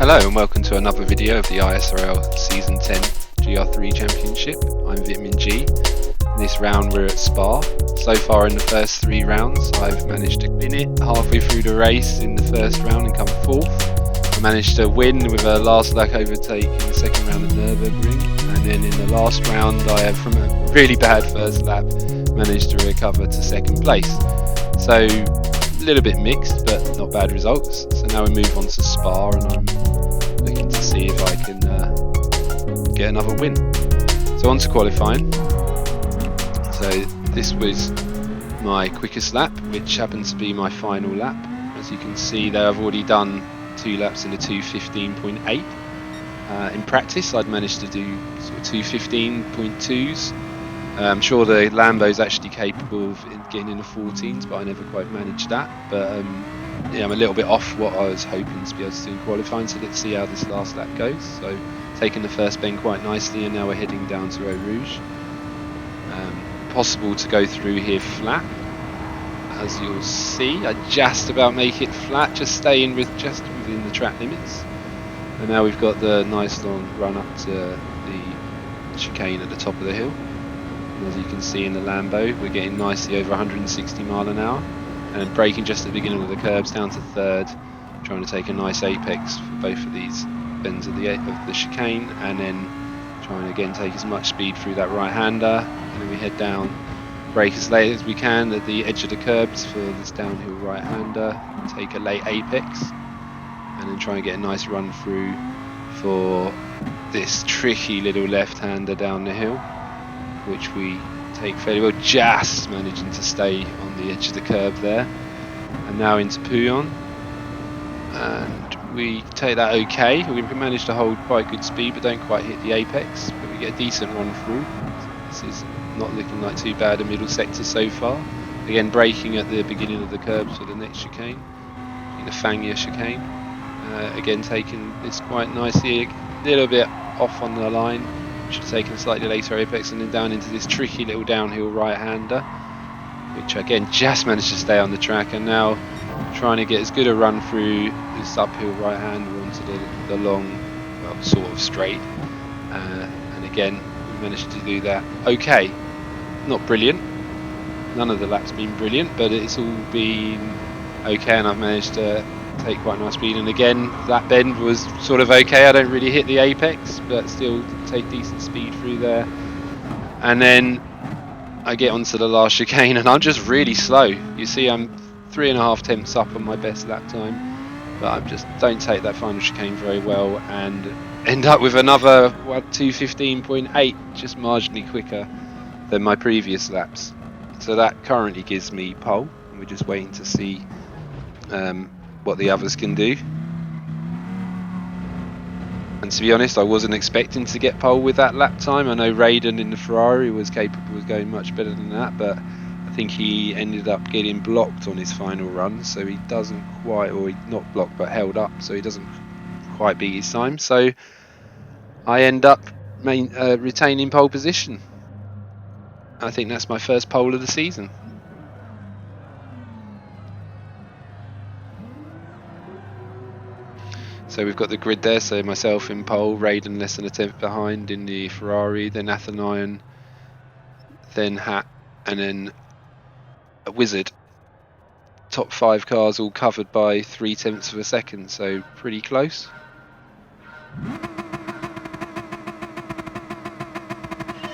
Hello and welcome to another video of the ISRL Season 10 GR3 Championship. I'm Vitamin G. In this round we're at Spa. So far in the first 3 rounds I've managed to win it halfway through the race in the first round and come 4th. I managed to win with a last lap overtake in the second round at Nürburgring, and then in the last round I have, from a really bad first lap, managed to recover to 2nd place. So a little bit mixed but not bad results. So now we move on to Spa and I'm looking to see if I can get another win. So on to qualifying. So this was my quickest lap, which happens to be my final lap. As you can see there, I've already done 2 laps in a 2:15.8. In practice I'd managed to do sort of 2:15.2s. I'm sure the Lambo's actually capable of getting in the 14s, but I never quite managed that. But yeah, I'm a little bit off what I was hoping to be able to do in qualifying, so let's see how this last lap goes. So taking the first bend quite nicely, and now we're heading down to Eau Rouge. Possible to go through here flat, as you'll see. I just about make it flat, just staying just within the track limits. And now we've got the nice long run up to the chicane at the top of the hill. And as you can see in the Lambo, we're getting nicely over 160 mile an hour, and braking just at the beginning of the curbs down to 3rd, trying to take a nice apex for both of these bends of the chicane, and then trying to again take as much speed through that right hander, and then we head down, brake as late as we can at the edge of the curbs for this downhill right hander, take a late apex, and then try and get a nice run through for this tricky little left hander down the hill, which we take fairly well, just managing to stay on the edge of the curb there. And now into Pouillon, and we take that okay. We managed to hold quite good speed but don't quite hit the apex, but we get a decent run through. This is not looking like too bad a middle sector so far. Again, braking at the beginning of the curbs for the next chicane, in the Fangia chicane. Again, taking this quite nicely, a little bit off on the line. Should have taken a slightly later apex, and then down into this tricky little downhill right hander, which again just managed to stay on the track, and now trying to get as good a run through this uphill right hander onto the long, well, sort of straight, and again we managed to do that okay. Not brilliant, none of the laps been brilliant, but it's all been okay, and I've managed to take quite nice speed, and again that bend was sort of okay. I don't really hit the apex, but still take decent speed through there, and then I get onto the last chicane and I'm just really slow. You see I'm 3.5 tenths up on my best lap time, but I just don't take that final chicane very well and end up with another 2:15.8, just marginally quicker than my previous laps. So that currently gives me pole, and we're just waiting to see what the others can do. And to be honest, I wasn't expecting to get pole with that lap time. I know Raiden in the Ferrari was capable of going much better than that, but I think he ended up getting blocked on his final run, so he doesn't quite, or not blocked but held up, so he doesn't quite beat his time. So I end up retaining pole position. I think that's my first pole of the season. So we've got the grid there, so myself in pole, Raiden less than a tenth behind in the Ferrari, then Athenian, then Hat, and then a Wizard. Top 5 cars all covered by 0.3 of a second, so pretty close.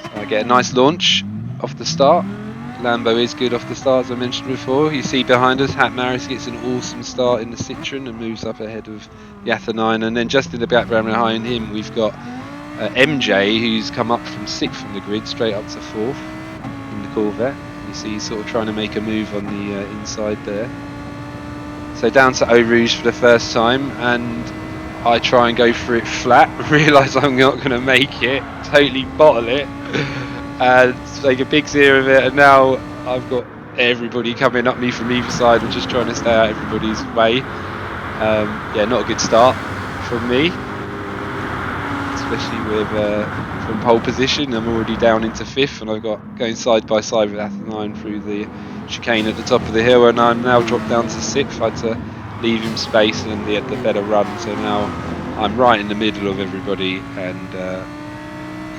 So I get a nice launch off the start. Lambo is good off the start, as I mentioned before. You see behind us, Hat Maris gets an awesome start in the Citroen and moves up ahead of the Athenian, and then just in the background behind him we've got MJ, who's come up from 6th from the grid straight up to 4th in the Corvette. You see he's sort of trying to make a move on the inside there. So down to Eau Rouge for the first time, and I try and go for it flat, realise I'm not going to make it, totally bottle it, and take a big zero of it, and now I've got everybody coming up me from either side. I'm just trying to stay out everybody's way. Yeah, not a good start from me, especially with from pole position. I'm already down into 5th, and I've got going side by side with Athenian through the chicane at the top of the hill, and I'm now dropped down to 6th. I had to leave him space, and he had the better run, so now I'm right in the middle of everybody, and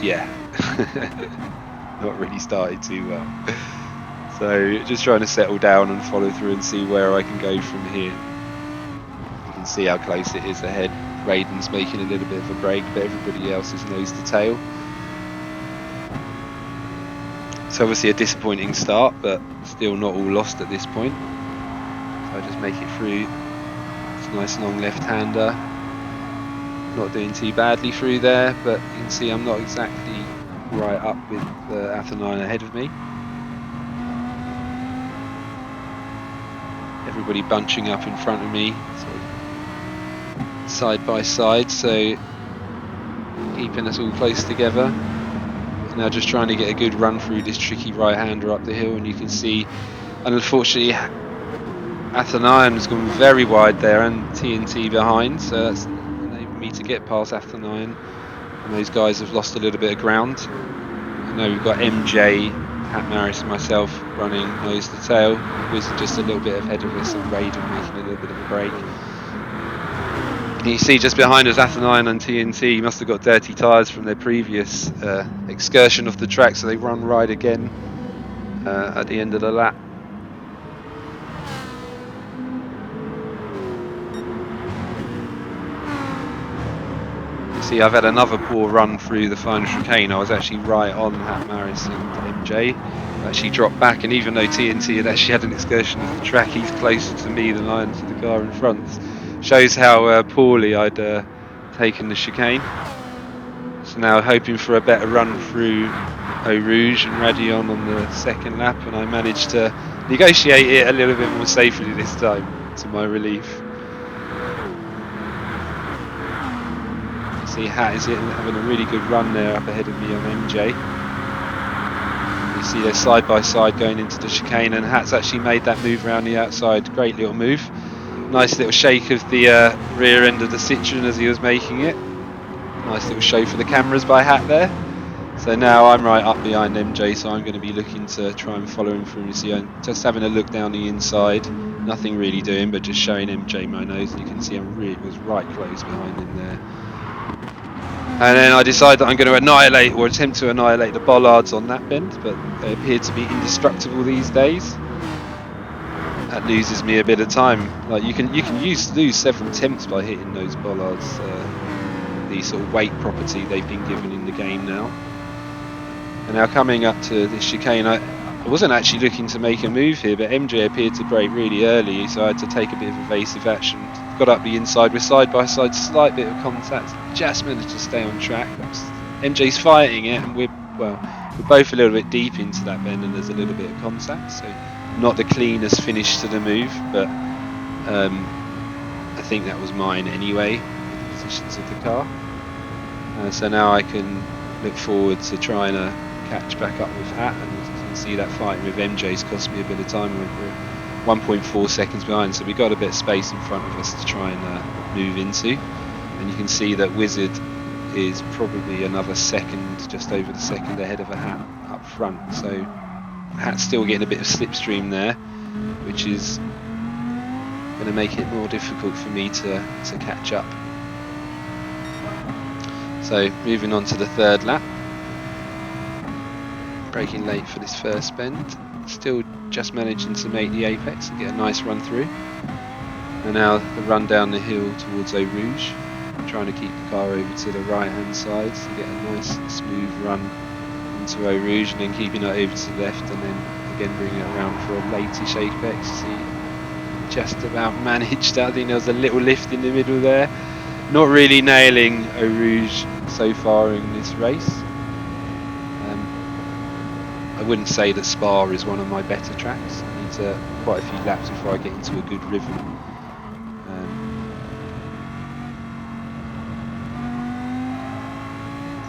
yeah, not really started too well. So just trying to settle down and follow through and see where I can go from here. You can see how close it is ahead. Raiden's making a little bit of a break, but everybody else is nose to tail. It's obviously a disappointing start, but still not all lost at this point. So I just make it through. It's a nice long left-hander. Not doing too badly through there, but you can see I'm not exactly right up with Athenine ahead of me. Everybody bunching up in front of me, sort of side by side, so keeping us all close together. Now just trying to get a good run through this tricky right-hander up the hill, and you can see, unfortunately, Athenine has gone very wide there, and TNT behind, so that's enabled me to get past Athenine, and those guys have lost a little bit of ground. I know we've got MJ, Pat Maris and myself running nose to tail, with just a little bit ahead of us, and Raiden making a little bit of a break. You see just behind us Athenine and TNT must have got dirty tyres from their previous excursion off the track, so they run right again at the end of the lap. See, I've had another poor run through the final chicane. I was actually right on Pat Maris and MJ. I actually dropped back, and even though TNT had actually had an excursion off the track, he's closer to me than I am to the car in front. Shows how poorly I'd taken the chicane. So now hoping for a better run through Eau Rouge and Radion on the second lap, and I managed to negotiate it a little bit more safely this time, to my relief. You see Hat is having a really good run there up ahead of me on MJ. You see they're side by side going into the chicane, and Hat's actually made that move around the outside. Great little move. Nice little shake of the rear end of the Citroen as he was making it. Nice little show for the cameras by Hat there. So now I'm right up behind MJ, so I'm going to be looking to try and follow him through. You see, I'm just having a look down the inside. Nothing really doing, but just showing MJ my nose. And you can see I was right close behind him there. And then I decide that I'm going to annihilate, or attempt to annihilate, the bollards on that bend, but they appear to be indestructible these days. That loses me a bit of time. Like you can lose several attempts by hitting those bollards. The sort of weight property they've been given in the game now. And now coming up to this chicane, I wasn't actually looking to make a move here, but MJ appeared to brake really early, so I had to take a bit of evasive action. Got up the inside, we're side by side, slight bit of contact, just managed to stay on track. MJ's fighting it, and we're both a little bit deep into that bend, and there's a little bit of contact, so not the cleanest finish to the move, but I think that was mine anyway, the positions of the car. So now I can look forward to trying to catch back up with Hat, and you can see that fight with MJ's cost me a bit of time. We're 1.4 seconds behind, so we got a bit of space in front of us to try and move into. And you can see that Wizard is probably another second, just over the second ahead of a Hat up front. So Hat's still getting a bit of slipstream there, which is going to make it more difficult for me to catch up. So moving on to the third lap, braking late for this first bend, still just managing to make the apex and get a nice run through. And now the run down the hill towards Eau Rouge, trying to keep the car over to the right hand side to get a nice smooth run into Eau Rouge, and then keeping it over to the left, and then again bringing it around for a late-ish apex. See, just about managed. I think there was a little lift in the middle there. Not really nailing Eau Rouge so far in this race. I wouldn't say that Spa is one of my better tracks. I need quite a few laps before I get into a good rhythm.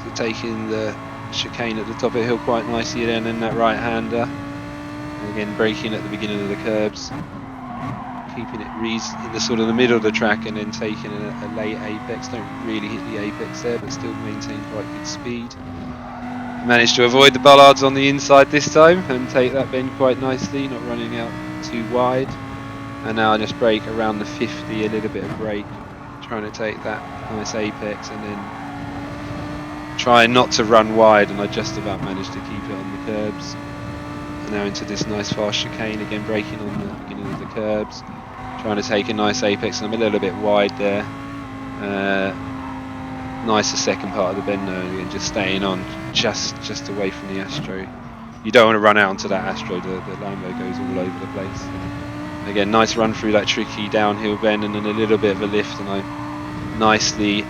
So taking the chicane at the top of the hill quite nicely then, and that right-hander. And again braking at the beginning of the curbs. Keeping it in the sort of the middle of the track, and then taking a late apex. Don't really hit the apex there, but still maintain quite good speed. Managed to avoid the bollards on the inside this time and take that bend quite nicely, not running out too wide. And now I just brake around the 50, a little bit of brake trying to take that nice apex and then trying not to run wide, and I just about managed to keep it on the curbs. And now into this nice fast chicane again, braking on the beginning of the curbs, trying to take a nice apex, and I'm a little bit wide there. Nice the second part of the bend though, and just staying on just away from the Astro. You don't want to run out onto that Astro, the Lambo goes all over the place. Again, nice run through that tricky downhill bend and then a little bit of a lift, and I'm nicely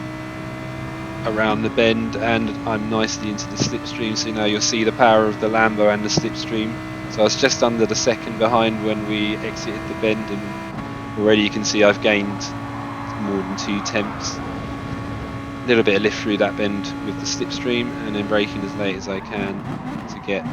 around the bend and I'm nicely into the slipstream. So now you'll see the power of the Lambo and the slipstream. So I was just under the second behind when we exited the bend, and already you can see I've gained more than 2 tenths. A little bit of lift through that bend with the slipstream and then braking as late as I can to get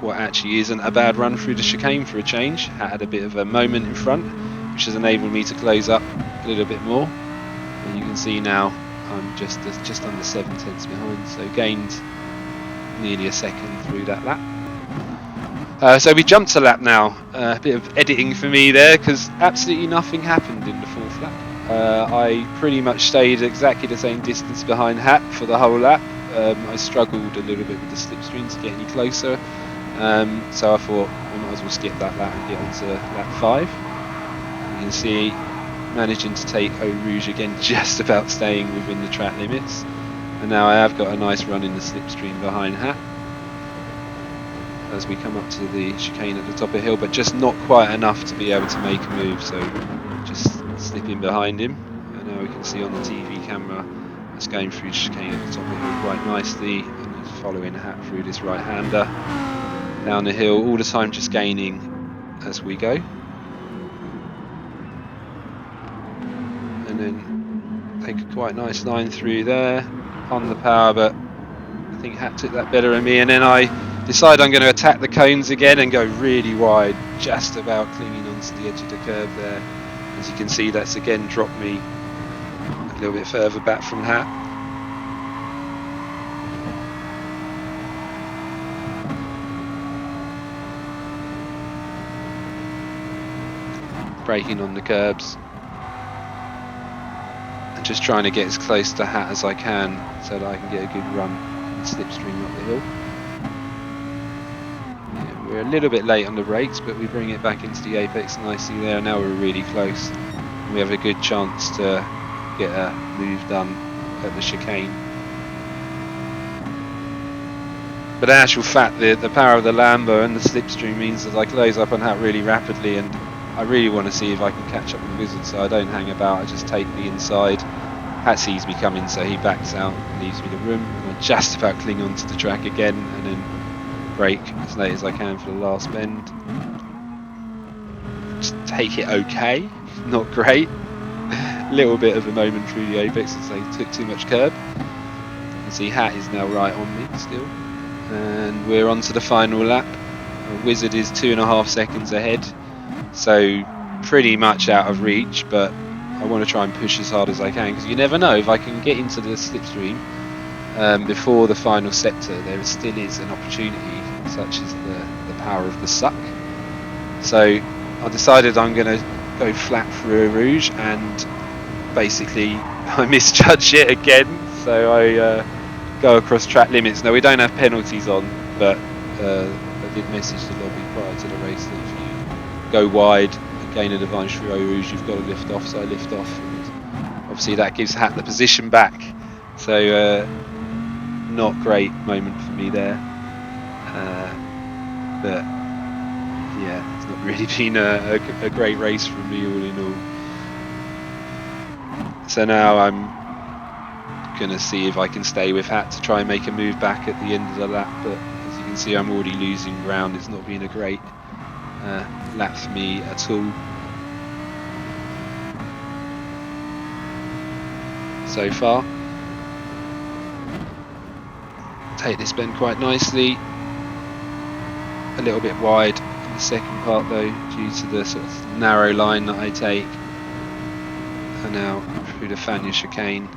what actually isn't a bad run through the chicane for a change. Had a bit of a moment in front, which has enabled me to close up a little bit more. And you can see now I'm just under 7 tenths behind, so gained nearly a second through that lap. So we jumped a lap now. A bit of editing for me there because absolutely nothing happened in the 4th lap. I pretty much stayed exactly the same distance behind Hat for the whole lap. I struggled a little bit with the slipstream to get any closer, so I thought I might as well skip that lap and get onto lap 5. You can see managing to take Eau Rouge again, just about staying within the track limits, and now I have got a nice run in the slipstream behind Hat as we come up to the chicane at the top of the hill, but just not quite enough to be able to make a move, so just slipping behind him. And now we can see on the TV camera it's going through the chicane at the top of the hill quite nicely, and he's following Hat through this right-hander down the hill, all the time just gaining as we go. And then take a quite nice line through there on the power, but I think Hat took that better than me, and then I decide I'm going to attack the cones again and go really wide, just about clinging onto the edge of the curve there. As you can see, that's again dropped me a little bit further back from Hat. Braking on the curbs and just trying to get as close to Hat as I can so that I can get a good run and slipstream up the hill. We're a little bit late on the brakes, but we bring it back into the apex nicely there. Now we're really close. We have a good chance to get a move done at the chicane. But in actual fact, the power of the Lambo and the slipstream means that I close up on Hat really rapidly, and I really want to see if I can catch up with Wizard, so I don't hang about. I just take the inside. Hat sees me coming, so he backs out and leaves me the room. And I just about cling onto the track again, and then brake as late as I can for the last bend. Just take it okay, not great. Little bit of a moment through the apex as they took too much curb. You can see Hat is now right on me still, and we're on to the final lap. Wizard is 2.5 seconds ahead, so pretty much out of reach, but I want to try and push as hard as I can because you never know, if I can get into the slipstream before the final sector, there still is an opportunity, such as the power of the suck. So I decided I'm going to go flat through Eau Rouge, and basically I misjudge it again, so I go across track limits. Now we don't have penalties on, but I did message the lobby prior to the race that if you go wide and gain an advantage through Eau Rouge, you've got to lift off, so I lift off, and obviously that gives Hat the position back, so not great moment for me there, but yeah, it's not really been a great race for me all in all. So now I'm going to see if I can stay with Hat to try and make a move back at the end of the lap, but as you can see I'm already losing ground. It's not been a great lap for me at all so far. Take this bend quite nicely, a little bit wide in the second part though due to the sort of narrow line that I take, and now through the Fania chicane.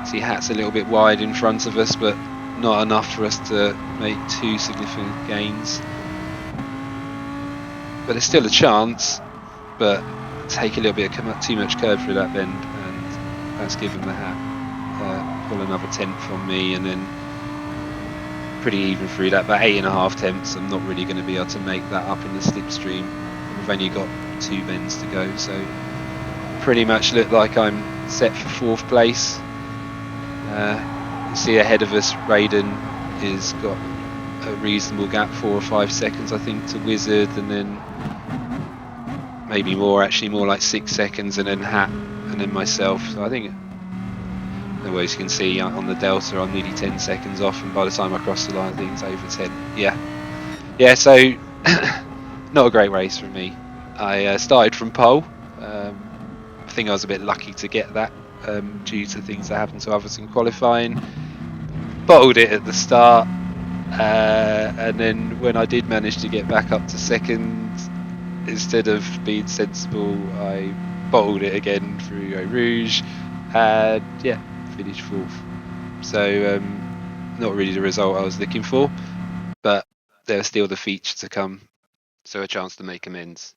See, Hat's a little bit wide in front of us, but not enough for us to make too significant gains, but there's still a chance, but take a little bit of too much curve through that bend, that's given the hat pull another tenth from me, and then pretty even through that. About 8.5 tenths, I'm not really going to be able to make that up in the slipstream. We've only got 2 bends to go, so pretty much look like I'm set for 4th place. You see ahead of us, Raiden has got a reasonable gap, 4 or 5 seconds, I think, to Wizard, and then maybe more, actually, more like 6 seconds, and then Hat, and then myself. So I think, as you can see on the Delta, I'm nearly 10 seconds off, and by the time I cross the line, I think it's over 10. Yeah, so not a great race for me. I started from pole. I think I was a bit lucky to get that due to things that happened to others in qualifying. Bottled it at the start, and then when I did manage to get back up to second, instead of being sensible, I bottled it again through Eau Rouge, and yeah, finished 4th. So not really the result I was looking for, but there was still the feature to come, so a chance to make amends.